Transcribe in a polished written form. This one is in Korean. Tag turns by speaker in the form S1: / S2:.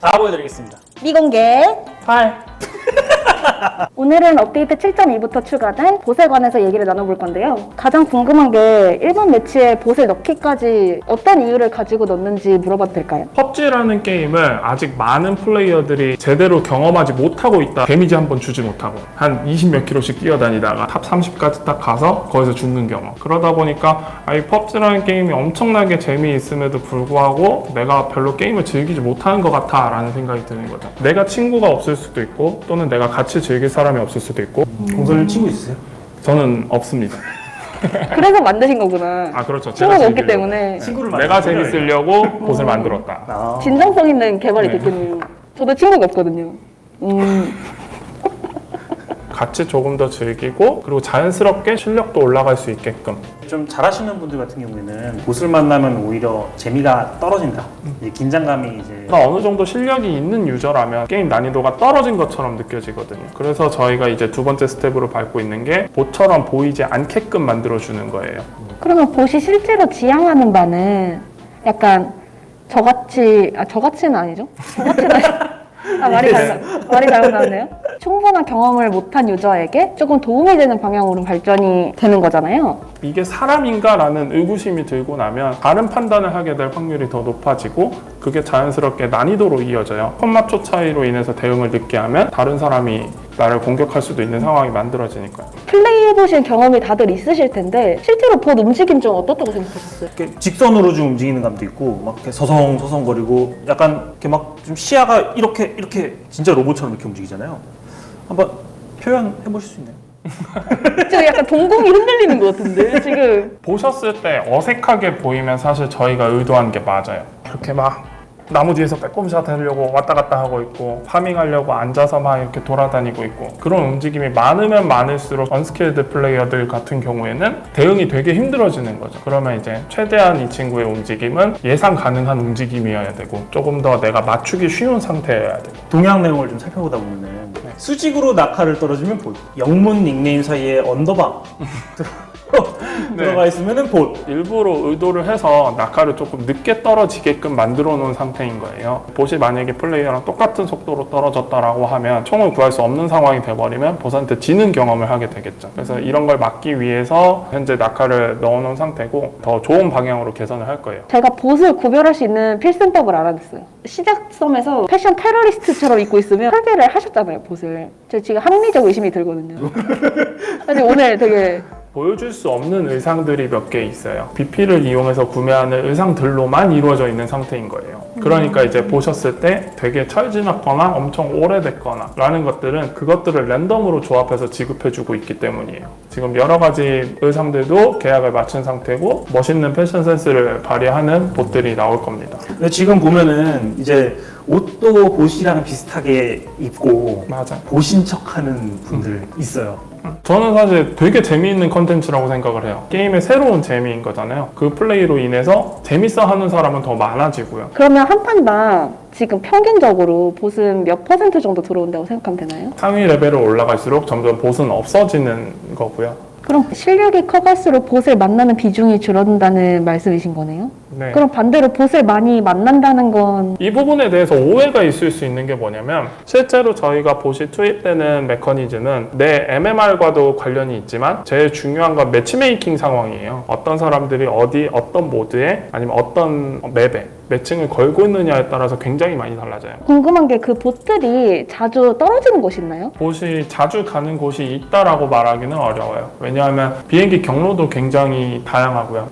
S1: 다 보여드리겠습니다.
S2: 미공개
S1: 8.
S2: 오늘은 업데이트 7.2부터 추가된 봇에 관해서 얘기를 나눠볼 건데요. 가장 궁금한 게 일반 매치에 봇을 넣기까지 어떤 이유를 가지고 넣는지 물어봐도 될까요?
S3: 펍지라는 게임을 아직 많은 플레이어들이 제대로 경험하지 못하고 있다. 데미지 한 번 주지 못하고 한 20 몇 킬로씩 뛰어다니다가 탑 30까지 딱 가서 거기서 죽는 경험. 그러다 보니까 이 펍지라는 게임이 엄청나게 재미있음에도 불구하고 내가 별로 게임을 즐기지 못하는 것 같아 라는 생각이 드는 거죠. 내가 친구가 없을 수도 있고 또는 내가 같이 즐길 사람이 없을 수도 있고.
S1: 공소님 친구 있으세요?
S3: 저는 없습니다.
S2: 그래서 만드신 거구나.
S3: 아 그렇죠. 제가
S2: 친구가 없기
S3: 즐기려고.
S2: 때문에
S1: 친구를
S3: 내가
S1: 만드세요?
S3: 재밌으려고 봇을 만들었다.
S1: 아.
S2: 진정성 있는 개발이 됐군요. 저도 친구가 없거든요.
S3: 같이 조금 더 즐기고 그리고 자연스럽게 실력도 올라갈 수 있게끔.
S1: 좀 잘하시는 분들 같은 경우에는 보스를 만나면 오히려 재미가 떨어진다. 이제 긴장감이 이제
S3: 내가 어느 정도 실력이 있는 유저라면 게임 난이도가 떨어진 것처럼 느껴지거든요. 그래서 저희가 이제 두 번째 스텝으로 밟고 있는 게 봇처럼 보이지 않게끔 만들어주는 거예요.
S2: 그러면 봇이 실제로 지향하는 바는 약간 저같이는 아니죠? 저같이는 말이 잘못 나왔네요. 충분한 경험을 못한 유저에게 조금 도움이 되는 방향으로 발전이 되는 거잖아요.
S3: 이게 사람인가 라는 의구심이 들고 나면 다른 판단을 하게 될 확률이 더 높아지고 그게 자연스럽게 난이도로 이어져요. 컷맞춰 차이로 인해서 대응을 늦게 하면 다른 사람이 나를 공격할 수도 있는 상황이 만들어지니까요.
S2: 플레이해보신 경험이 다들 있으실 텐데 실제로 봇 움직임 좀 어떻다고 생각하셨어요?
S1: 이렇게 직선으로 좀 움직이는 감도 있고 막 이렇게 서성서성거리고 약간 이렇게 막 좀 시야가 이렇게 진짜 로봇처럼 이렇게 움직이잖아요. 한번 표현해 보실 수 있나요?
S2: 지금 약간 동공이 흔들리는 것 같은데 지금.
S3: 보셨을 때 어색하게 보이면 사실 저희가 의도한 게 맞아요. 이렇게 막 나무 뒤에서 빼꼼샷 하려고 왔다 갔다 하고 있고 파밍하려고 앉아서 막 이렇게 돌아다니고 있고 그런 움직임이 많으면 많을수록 언스킬드 플레이어들 같은 경우에는 대응이 되게 힘들어지는 거죠. 그러면 이제 최대한 이 친구의 움직임은 예상 가능한 움직임이어야 되고 조금 더 내가 맞추기 쉬운 상태여야 되고.
S1: 동향 내용을 좀 살펴보다 보면은 수직으로 낙하를 떨어지면 봇, 영문 닉네임 사이에 언더바 들어가 있으면은 봇.
S3: 일부러 의도를 해서 낙하를 조금 늦게 떨어지게끔 만들어 놓은 상태인 거예요. 봇이 만약에 플레이어랑 똑같은 속도로 떨어졌다라고 하면 총을 구할 수 없는 상황이 돼버리면 보스한테 지는 경험을 하게 되겠죠. 그래서 이런 걸 막기 위해서 현재 낙하를 넣어 놓은 상태고 더 좋은 방향으로 개선을 할 거예요.
S2: 제가 봇을 구별할 수 있는 필승법을 알아냈어요. 시작섬에서 패션 테러리스트처럼 입고 있으면 설계를 하셨잖아요, 봇을. 제가 지금 합리적 의심이 들거든요. 사실 오늘 되게
S3: 보여줄 수 없는 의상들이 몇 개 있어요. BP를 이용해서 구매하는 의상들로만 이루어져 있는 상태인 거예요. 그러니까 이제 보셨을 때 되게 철지났거나 엄청 오래됐거나 라는 것들은 그것들을 랜덤으로 조합해서 지급해주고 있기 때문이에요. 지금 여러 가지 의상들도 계약을 마친 상태고 멋있는 패션 센스를 발휘하는 봇들이 나올 겁니다.
S1: 근데 지금 보면은 이제 옷도 봇이랑 비슷하게 입고
S3: 맞아.
S1: 보신 척하는 분들 있어요.
S3: 저는 사실 되게 재미있는 컨텐츠라고 생각을 해요. 게임의 새로운 재미인 거잖아요. 그 플레이로 인해서 재밌어 하는 사람은 더 많아지고요.
S2: 그러면 한 판당 지금 평균적으로 봇은 몇 % 정도 들어온다고 생각하면 되나요?
S3: 상위 레벨로 올라갈수록 점점 봇은 없어지는 거고요.
S2: 그럼 실력이 커갈수록 봇을 만나는 비중이 줄어든다는 말씀이신 거네요?
S3: 네.
S2: 그럼 반대로 봇을 많이 만난다는 건
S3: 이 부분에 대해서 오해가 있을 수 있는 게 뭐냐면 실제로 저희가 봇이 투입되는 메커니즘은 내 MMR과도 관련이 있지만 제일 중요한 건 매치메이킹 상황이에요. 어떤 사람들이 어떤 모드에 아니면 어떤 맵에 매칭을 걸고 있느냐에 따라서 굉장히 많이 달라져요.
S2: 궁금한 게 그 봇들이 자주 떨어지는 곳이 있나요?
S3: 봇이 자주 가는 곳이 있다라고 말하기는 어려워요. 왜냐하면 비행기 경로도 굉장히 다양하고요.